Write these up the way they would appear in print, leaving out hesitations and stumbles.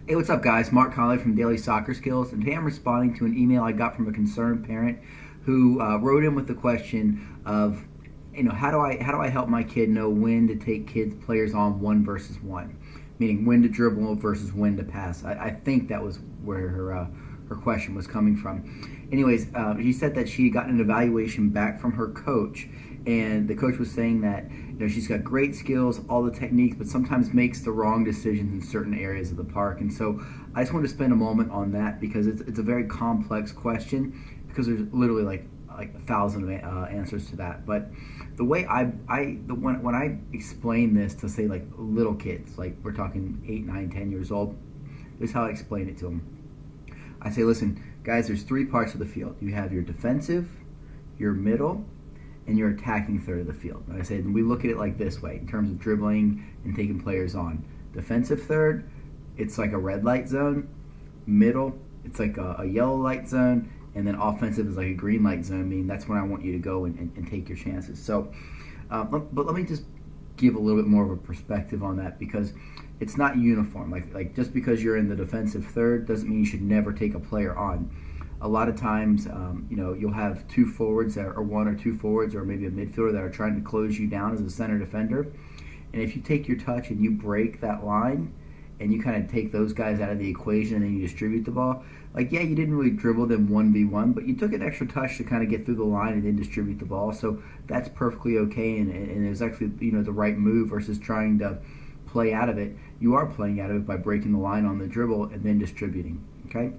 Hey, what's up, guys? Mark Conley from Daily Soccer Skills, and today I'm responding to an email I got from a concerned parent who wrote in with the question of, how do I help my kid know when to take kids players on 1 versus 1, meaning when to dribble versus when to pass. I think that was where her question was coming from. Anyways, she said that she got an evaluation back from her coach, and the coach was saying that she's got great skills, all the techniques, but sometimes makes the wrong decisions in certain areas of the park. And so I just want to spend a moment on that because it's a very complex question, because there's literally like 1,000 answers to that. But the way when I explain this to, say, like little kids, like we're talking 8, 9, 10 years old, this is how I explain it to them. I say, listen, guys, there's 3 parts of the field. You have your defensive, your middle, and your attacking third of the field. And I say, we look at it like this way in terms of dribbling and taking players on. Defensive third, it's like a red light zone. Middle, it's like a yellow light zone. And then offensive is like a green light zone, meaning that's when I want you to go and take your chances. So, but let me just give a little bit more of a perspective on that, because it's not uniform. Like just because you're in the defensive third doesn't mean you should never take a player on. A lot of times, you'll have 2 forwards that are 1 or 2 forwards, or maybe a midfielder that are trying to close you down as a center defender. And if you take your touch and you break that line, and you kind of take those guys out of the equation and you distribute the ball, like, yeah, you didn't really dribble them 1v1, but you took an extra touch to kind of get through the line and then distribute the ball. So that's perfectly okay, and it was actually the right move versus trying to play out of it. You are playing out of it by breaking the line on the dribble and then distributing. Okay,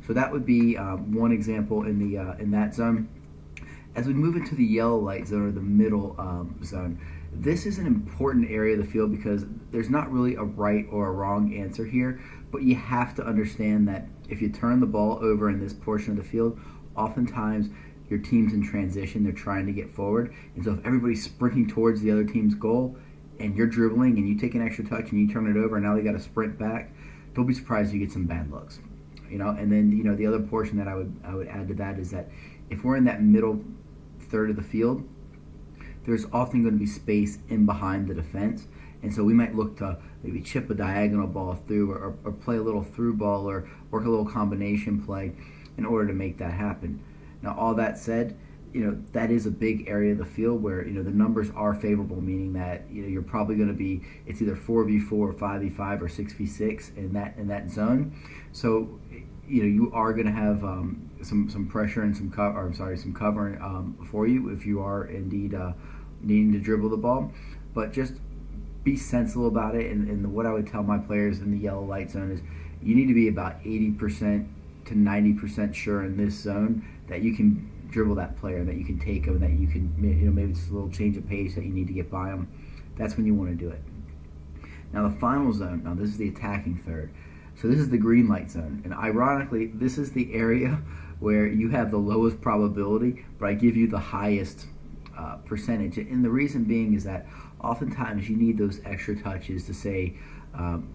so that would be one example in that zone. As we move into the yellow light zone, or the middle zone, this is an important area of the field because there's not really a right or a wrong answer here, but you have to understand that if you turn the ball over in this portion of the field, oftentimes your team's in transition, they're trying to get forward, and so if everybody's sprinting towards the other team's goal and you're dribbling and you take an extra touch and you turn it over and now they got to sprint back, don't be surprised if you get some bad looks. And then the other portion that I would add to that is that if we're in that middle third of the field, there's often going to be space in behind the defense, and so we might look to maybe chip a diagonal ball through, or play a little through ball, or work a little combination play in order to make that happen. Now, all that said, that is a big area of the field where the numbers are favorable, meaning that you're probably going to be, it's either 4v4 or 5v5 or 6v6 in that zone. So you are going to have some pressure and some cover for you if you are indeed needing to dribble the ball. But just be sensible about it. And what I would tell my players in the yellow light zone is you need to be about 80% to 90% sure in this zone that you can dribble that player, that you can take them, that you can, maybe it's a little change of pace that you need to get by them. That's when you want to do it. Now the final zone, this is the attacking third. So this is the green light zone, and ironically, this is the area where you have the lowest probability, but I give you the highest percentage. And the reason being is that oftentimes you need those extra touches to, say,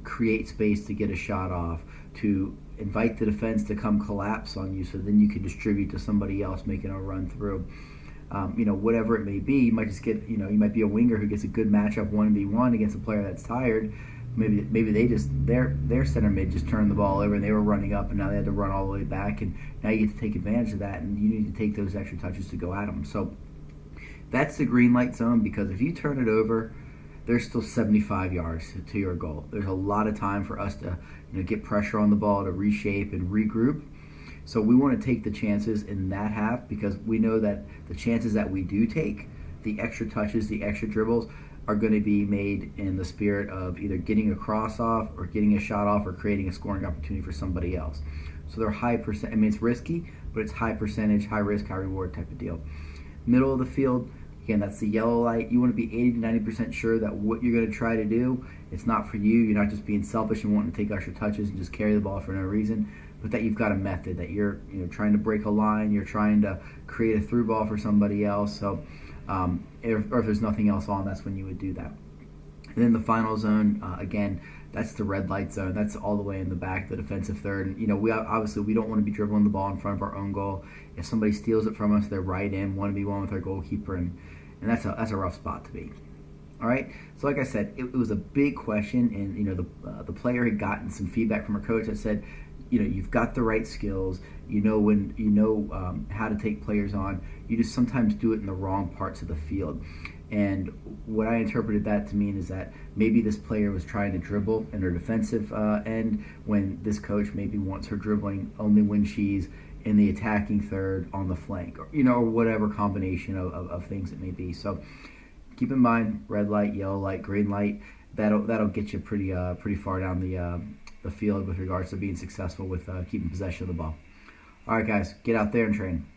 create space to get a shot off, to invite the defense to come collapse on you, so then you can distribute to somebody else making a run through. Whatever it may be, you might just get, you might be a winger who gets a good matchup 1v1 against a player that's tired. Maybe they just their center mid just turned the ball over and they were running up, and now they had to run all the way back, and now you get to take advantage of that, and you need to take those extra touches to go at them. So that's the green light zone, because if you turn it over, there's still 75 yards to your goal. There's a lot of time for us to get pressure on the ball, to reshape and regroup. So we want to take the chances in that half, because we know that the chances that we do take, the extra touches, the extra dribbles, are going to be made in the spirit of either getting a cross off, or getting a shot off, or creating a scoring opportunity for somebody else. So they're high percent. I mean, it's risky, but it's high percentage, high risk, high reward type of deal. Middle of the field, again, that's the yellow light. You want to be 80 to 90% sure that what you're going to try to do, it's not for you. You're not just being selfish and wanting to take extra touches and just carry the ball for no reason, but that you've got a method, that you're trying to break a line, you're trying to create a through ball for somebody else. So, if there's nothing else on, that's when you would do that. And then the final zone, again, that's the red light zone. That's all the way in the back, the defensive third. And, we don't want to be dribbling the ball in front of our own goal. If somebody steals it from us, they're right in 1v1 with our goalkeeper, and that's a rough spot to be. All right. So like I said, it was a big question, and the player had gotten some feedback from her coach that said, you've got the right skills. How to take players on. You just sometimes do it in the wrong parts of the field. And what I interpreted that to mean is that maybe this player was trying to dribble in her defensive end when this coach maybe wants her dribbling only when she's in the attacking third on the flank, or whatever combination of things it may be. So keep in mind, red light, yellow light, green light. That'll get you pretty far down the field with regards to being successful with keeping possession of the ball. All right, guys, get out there and train.